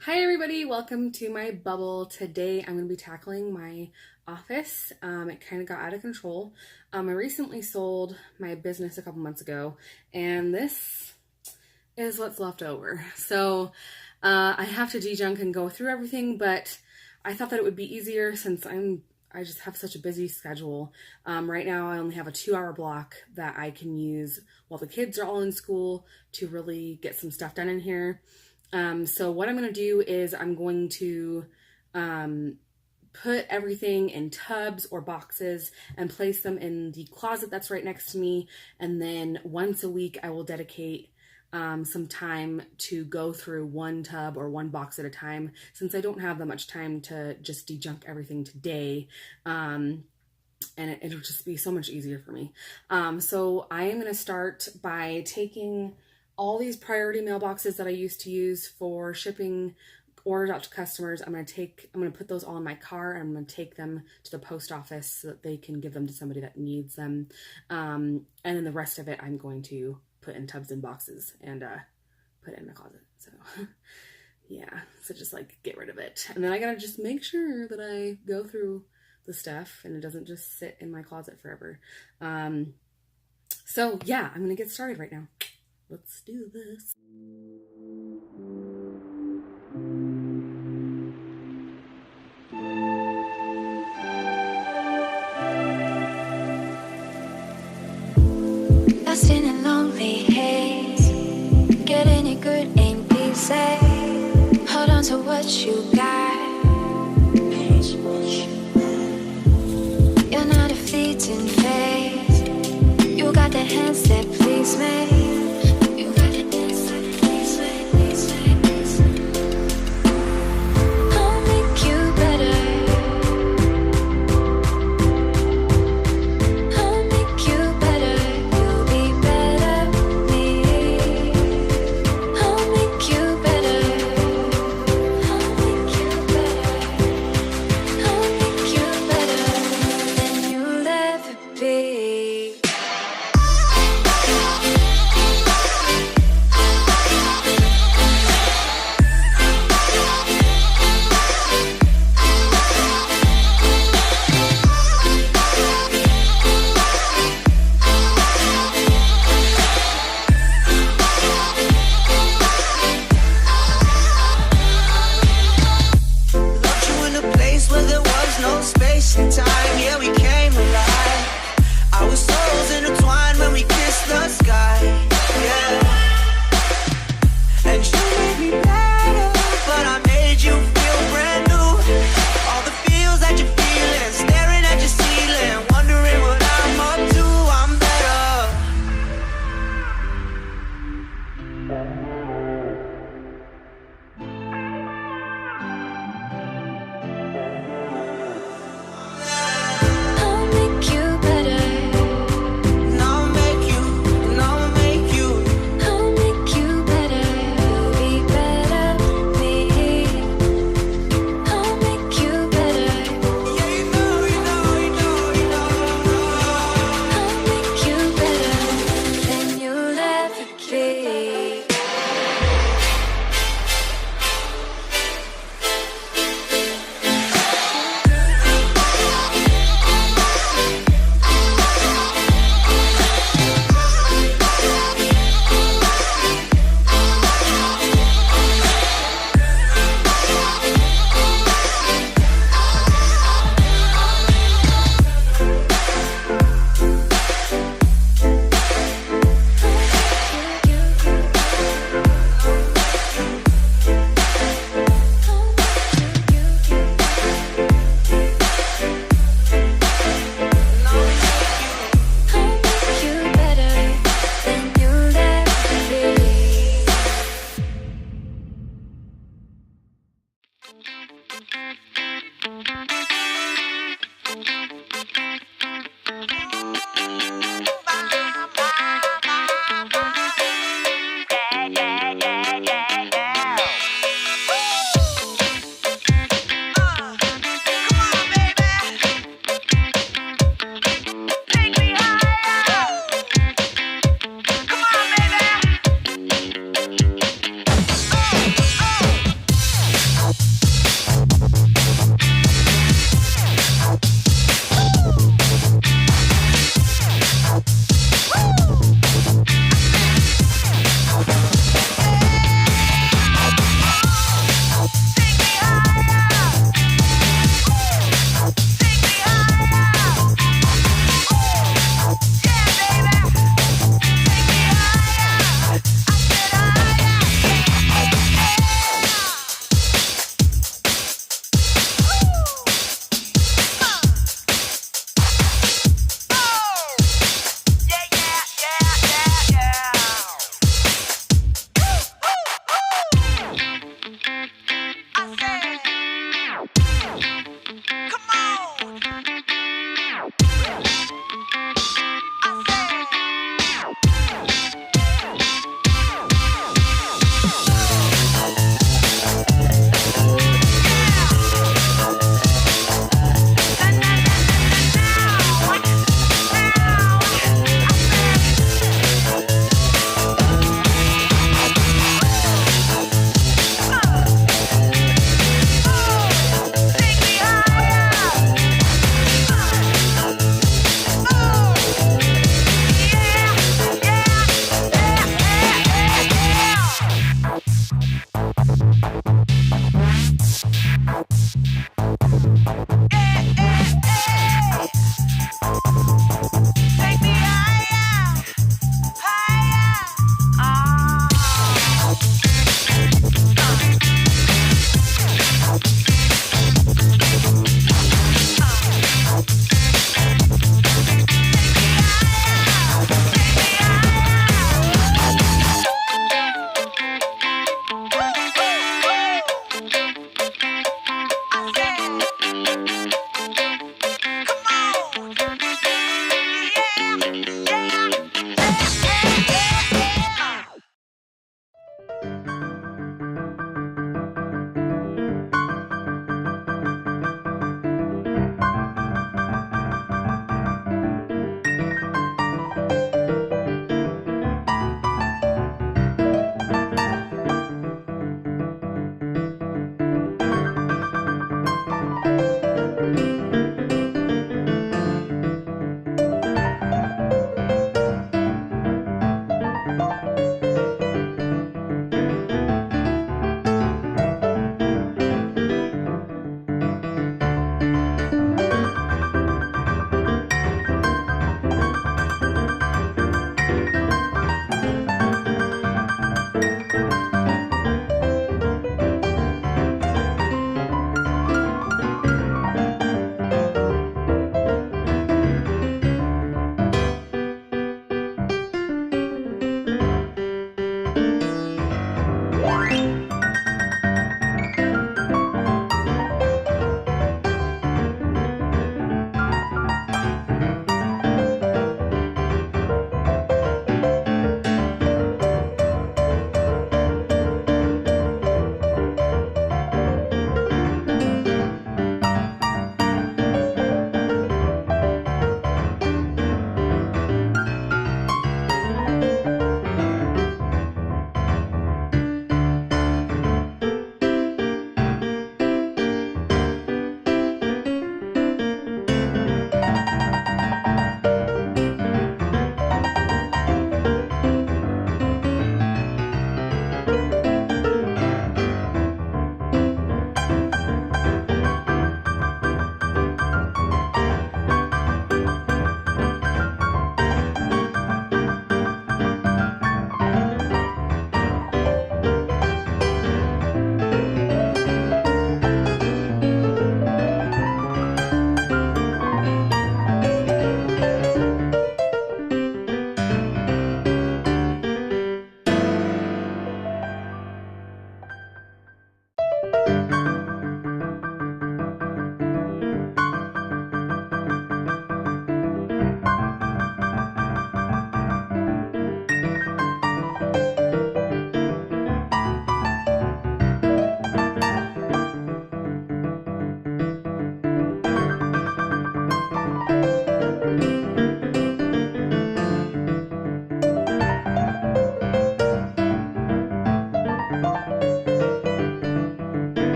Hi everybody, welcome to my bubble. Today I'm going to be tackling my office. It kind of got out of control. I recently sold my business a couple months ago, and this is what's left over. So I have to dejunk and go through everything, but I thought that it would be easier since I just have such a busy schedule. Right now I only have a 2-hour block that I can use while the kids are all in school to really get some stuff done in here. So what I'm going to do is I'm going to put everything in tubs or boxes and place them in the closet that's right next to me. And then once a week, I will dedicate some time to go through one tub or one box at a time, since I don't have that much time to just dejunk everything today. And it'll just be so much easier for me. So I am going to start by taking all these priority mailboxes that I used to use for shipping orders out to customers. I'm going to put those all in my car, and I'm going to take them to the post office so that they can give them to somebody that needs them. And then the rest of it, I'm going to put in tubs and boxes and put it in my closet. So yeah, so just like get rid of it. And then I got to just make sure that I go through the stuff and it doesn't just sit in my closet forever. So yeah, I'm going to get started right now. Let's do this. Lost in a lonely haze, getting it good ain't easy. Hold on to what you got. You're not a fleeting phase. You got the hands that please me. Take me higher, higher. Ah.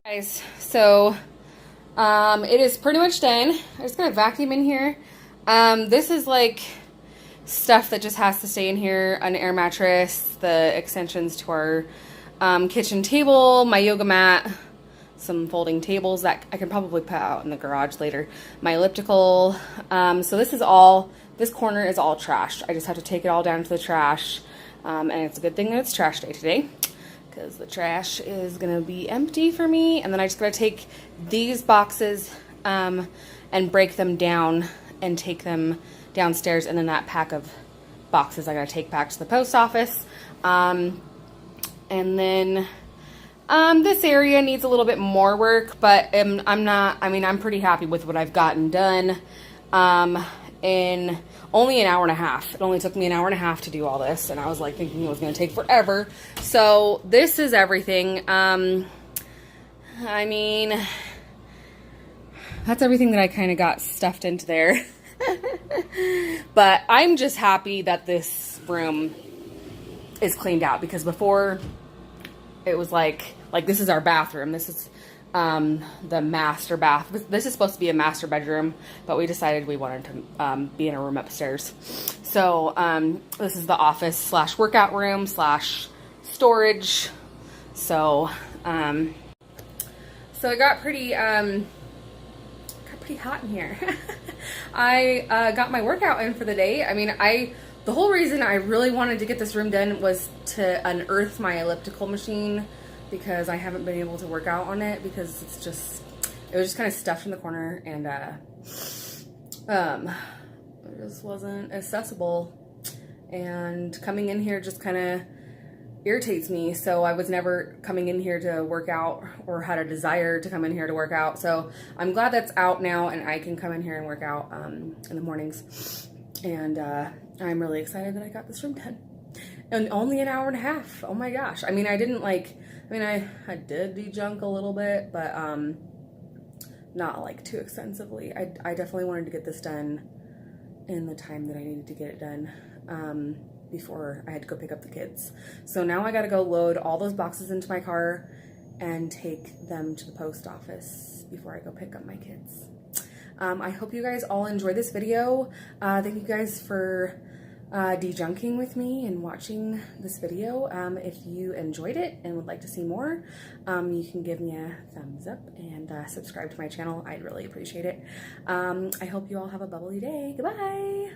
Guys, so it is pretty much done. I'm just gonna vacuum in here. This is like stuff that just has to stay in here: an air mattress, the extensions to our kitchen table, my yoga mat, some folding tables that I can probably put out in the garage later, my elliptical. So this corner is all trashed. I just have to take it all down to the trash, and it's a good thing that it's trash day today, because the trash is gonna be empty for me. And then I just gotta take these boxes and break them down and take them downstairs, and then that pack of boxes I gotta take back to the post office. And then this area needs a little bit more work, but I'm pretty happy with what I've gotten done in only an hour and a half. It only took me an hour and a half to do all this, and I was like thinking it was going to take forever. So this is everything. I mean, that's everything that I kind of got stuffed into there. But I'm just happy that this room is cleaned out, because before it was like this is our bathroom. This is the master bath. This is supposed to be a master bedroom, but we decided we wanted to be in a room upstairs. So this is the office slash workout room slash storage. So so it got pretty hot in here. I got my workout in for the day. I mean, the whole reason I really wanted to get this room done was to unearth my elliptical machine, because I haven't been able to work out on it because it was just kind of stuffed in the corner, and it just wasn't accessible, and coming in here just kind of irritates me. So I was never coming in here to work out or had a desire to come in here to work out. So I'm glad that's out now and I can come in here and work out in the mornings, and I'm really excited that I got this room done. And only an hour and a half. Oh my gosh. I mean, I did dejunk a little bit, but not like too extensively. I definitely wanted to get this done in the time that I needed to get it done before I had to go pick up the kids. So now I gotta go load all those boxes into my car and take them to the post office before I go pick up my kids. I hope you guys all enjoyed this video. Thank you guys for dejunking with me and watching this video. If you enjoyed it and would like to see more, you can give me a thumbs up and subscribe to my channel. I'd really appreciate it. I hope you all have a bubbly day. Goodbye.